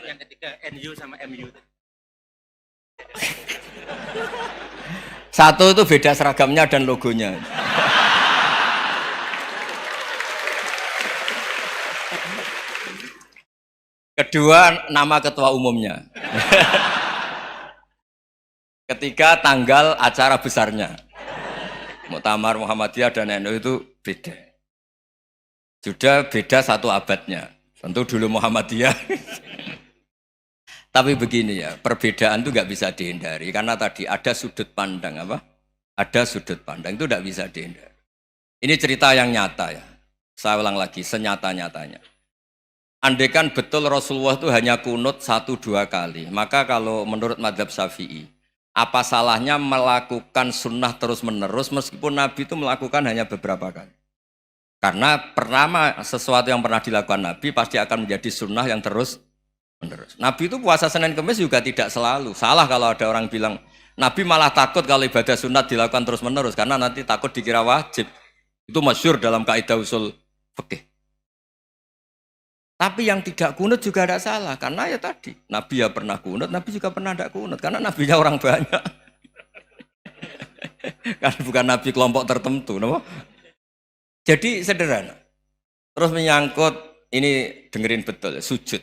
Yang ketiga NU sama MU. Satu itu beda seragamnya dan logonya. Kedua, nama ketua umumnya. Ketiga, tanggal acara besarnya. Muktamar Muhammadiyah dan NU itu beda. Sudah beda satu abadnya. Tentu dulu Muhammadiyah. Tapi begini ya, perbedaan itu nggak bisa dihindari. Karena tadi ada sudut pandang apa? Ada sudut pandang itu nggak bisa dihindari. Ini cerita yang nyata ya. Saya ulang lagi, senyata-nyatanya. Andaikan betul Rasulullah itu hanya kunut 1-2 kali, maka kalau menurut mazhab Syafi'i, apa salahnya melakukan sunnah terus-menerus meskipun Nabi itu melakukan hanya beberapa kali? Karena pertama sesuatu yang pernah dilakukan Nabi pasti akan menjadi sunnah yang terus-menerus. Nabi itu puasa Senin Kemis juga tidak selalu. Salah kalau ada orang bilang, Nabi malah takut kalau ibadah sunat dilakukan terus-menerus karena nanti takut dikira wajib. Itu masyhur dalam kaidah usul fikih. Tapi yang tidak kunut juga tidak salah, karena ya tadi, Nabi ya pernah kunut, Nabi juga pernah tidak kunut, karena Nabinya orang banyak. Kan bukan Nabi kelompok tertentu, no? Jadi sederhana. Terus menyangkut, ini dengerin betul, sujud.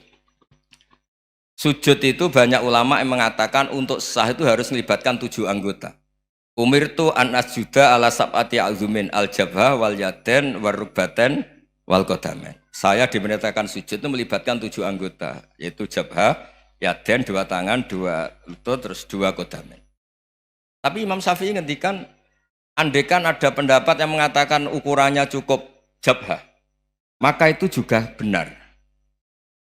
Sujud itu banyak ulama yang mengatakan untuk sah itu harus melibatkan 7 anggota. Umirtu an asjuda ala sab'ati azumin al-jabha wal yaden warrubaten wal qadamen. Saya diperintahkan sujud itu melibatkan 7 anggota, yaitu jabha, yaden 2 tangan, 2 lutut, terus 2 qadamen. Tapi Imam Syafi'i ngendikan, andaikan ada pendapat yang mengatakan ukurannya cukup jabha, maka itu juga benar.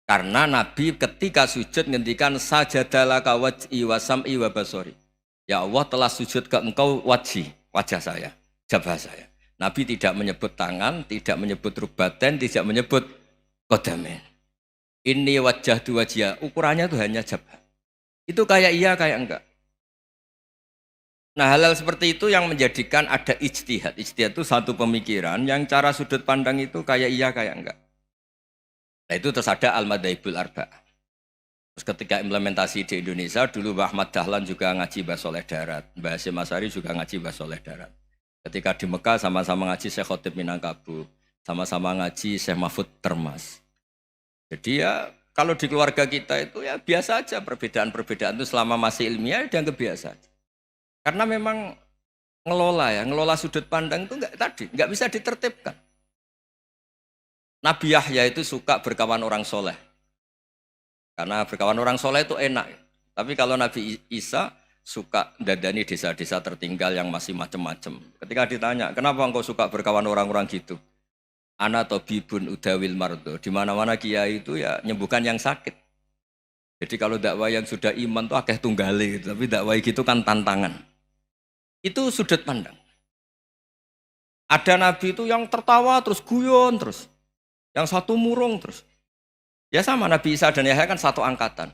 Karena Nabi ketika sujud ngendikan sajadalaka waj'i wa sam'i wa basori. Ya Allah telah sujud ke engkau wajah saya, jabha saya. Nabi tidak menyebut tangan, tidak menyebut rubaten, tidak menyebut qadamen. Ini wajah dua wajah, ukurannya itu hanya jabha. Itu kayak iya, kayak enggak. Nah hal-hal seperti itu yang menjadikan ada ijtihad. Ijtihad itu satu pemikiran yang cara sudut pandang itu kayak iya, kayak enggak. Nah itu terus ada al-madhaibul arba'ah. Terus ketika implementasi di Indonesia, dulu Mbah Ahmad Dahlan juga ngaji Mbah Soleh Darat, Mbah Hasyim Asy'ari juga ngaji Mbah Soleh Darat. Ketika di Mekah sama-sama ngaji Syekh Khotib Minangkabau, sama-sama ngaji Syekh Mahfud Termas. Jadi ya kalau di keluarga kita itu ya biasa aja, perbedaan-perbedaan itu selama masih ilmiah dianggap biasa aja. Karena memang ngelola sudut pandang itu nggak bisa ditertibkan. Nabi Yahya itu suka berkawan orang soleh. Karena berkawan orang soleh itu enak. Tapi kalau Nabi Isa suka dadani desa-desa tertinggal yang masih macam-macam. Ketika ditanya, kenapa engkau suka berkawan orang-orang gitu? Ana tabibun udawil mardo. Di mana-mana kiai itu ya nyembuhkan yang sakit. Jadi kalau dakwah yang sudah iman tuh akeh tunggale, tapi dakwah gitu kan tantangan. Itu sudut pandang. Ada nabi itu yang tertawa terus guyon terus. Yang satu murung terus. Ya sama Nabi Isa dan Yahya kan satu angkatan.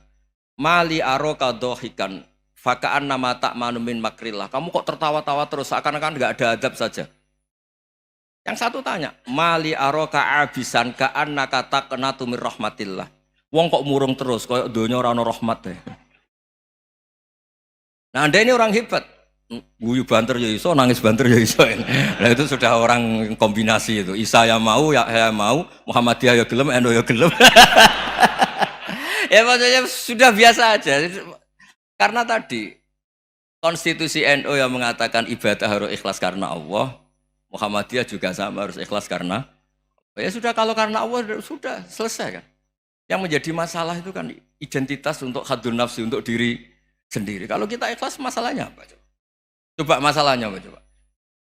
Mali aroka dohikan fakaan nama tak manumin makrillah. Kamu kok tertawa-tawa terus seakan-akan nggak ada adab saja. Yang satu tanya, mali aroka abisan kaan nakata kena tumir rahmatillah. Wong kok murung terus, kayak donya orang rahmat deh. Nah anda ini orang hebat. Guyu banter ya iso, nangis banter ya iso. Nah itu sudah orang kombinasi itu. Isa ya mau, Yahya mau, Muhammadiyah ya gelem, NU ya gelem. Ya maksudnya sudah biasa aja. Karena tadi konstitusi NU yang mengatakan ibadah harus ikhlas karena Allah, Muhammadiyah juga sama harus ikhlas karena ya sudah, kalau karena Allah sudah selesai kan. Yang menjadi masalah itu kan identitas untuk hadun nafsi, untuk diri sendiri. Kalau kita ikhlas masalahnya apa? Coba masalahnya apa coba?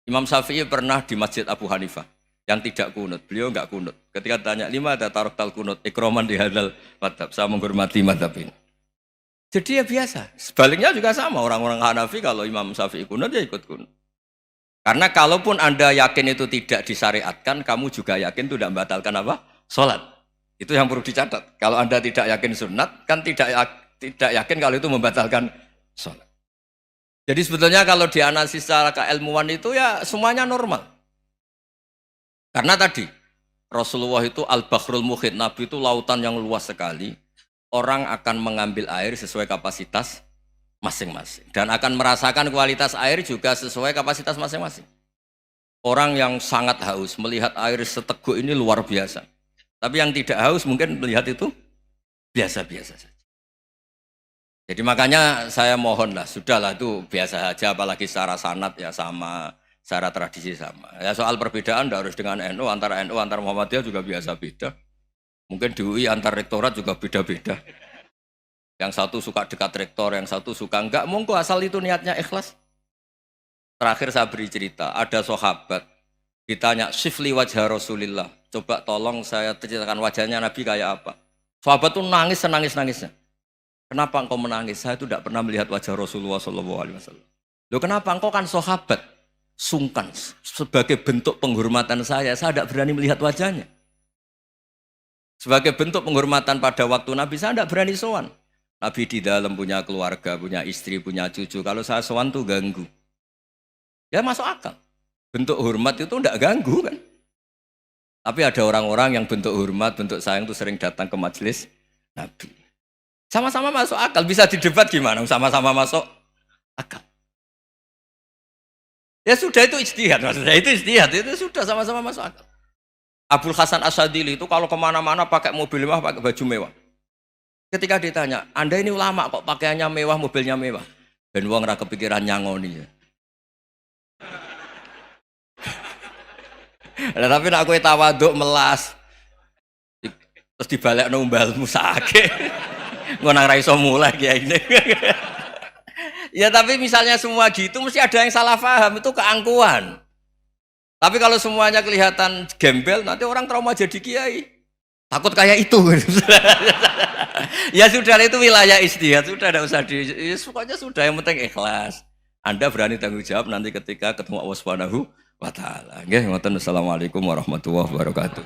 Imam Syafi'i pernah di Masjid Abu Hanifah yang tidak kunut. Beliau enggak kunut. Ketika ditanya, lima ada taroktal kunut, ikroman di hadal madhab. Saya menghormati madhab ini. Jadi ya biasa. Sebaliknya juga sama. Orang-orang Hanafi kalau Imam Syafi'i kunut ya ikut kunut. Karena kalaupun Anda yakin itu tidak disyariatkan, kamu juga yakin itu tidak membatalkan apa? Sholat. Itu yang perlu dicatat. Kalau Anda tidak yakin sunat, kan tidak yakin kalau itu membatalkan sholat. Jadi sebetulnya kalau dianalisis secara keilmuan itu ya semuanya normal. Karena tadi Rasulullah itu al-bahrul muhit, Nabi itu lautan yang luas sekali. orang akan mengambil air sesuai kapasitas masing-masing dan akan merasakan kualitas air juga sesuai kapasitas masing-masing. Orang yang sangat haus melihat air seteguk ini luar biasa. Tapi yang tidak haus mungkin melihat itu biasa-biasa saja. Jadi makanya saya mohonlah, sudahlah itu biasa saja, apalagi secara sanad ya sama, secara tradisi sama. Ya soal perbedaan tidak harus dengan NU, antara Muhammadiyah juga biasa beda. Mungkin di UI antar rektorat juga beda-beda. Yang satu suka dekat rektor, yang satu suka enggak. Monggo asal itu niatnya ikhlas. Terakhir saya beri cerita, ada sahabat ditanya, "Sifli wajah Rasulillah." Coba tolong saya ceritakan wajahnya Nabi kayak apa. Sahabat tuh nangis senangis-nangisnya. Kenapa engkau menangis? Saya itu tidak pernah melihat wajah Rasulullah SAW. Loh kenapa? Engkau kan sahabat. Sungkan. Sebagai bentuk penghormatan saya tidak berani melihat wajahnya. Sebagai bentuk penghormatan pada waktu Nabi, saya tidak berani sowan. Nabi di dalam punya keluarga, punya istri, punya cucu. Kalau saya sowan tuh ganggu. Ya masuk akal. Bentuk hormat itu tidak ganggu kan. Tapi ada orang-orang yang bentuk hormat, bentuk sayang itu sering datang ke majelis Nabi. Sama-sama masuk akal, bisa didebat gimana? Sama-sama masuk akal. Ya sudah itu ijtihad, maksudnya itu ijtihad, itu sudah sama-sama masuk akal. Abul Hasan Asyadili itu kalau kemana-mana pakai mobil mewah, pakai baju mewah. Ketika ditanya, Anda ini ulama kok pakaiannya mewah, mobilnya mewah? Ben wong ra kepikiran nyangoni ya. Nah, tapi nak kowe tawaduk melas. Terus dibalik numbalmu sakit. Ngonang ra iso mulai kayak gini. Ya tapi misalnya semua gitu mesti ada yang salah paham, itu keangkuhan. Tapi kalau semuanya kelihatan gembel, nanti orang trauma jadi kiai. Takut kayak itu. Ya sudah, itu wilayah ijtihad, sudah tidak usah ya, pokoknya sudah, yang penting ikhlas. Anda berani tanggung jawab nanti ketika ketemu Allah Subhanahu wa taala. Nggih, ngoten. Assalamualaikum warahmatullahi wabarakatuh.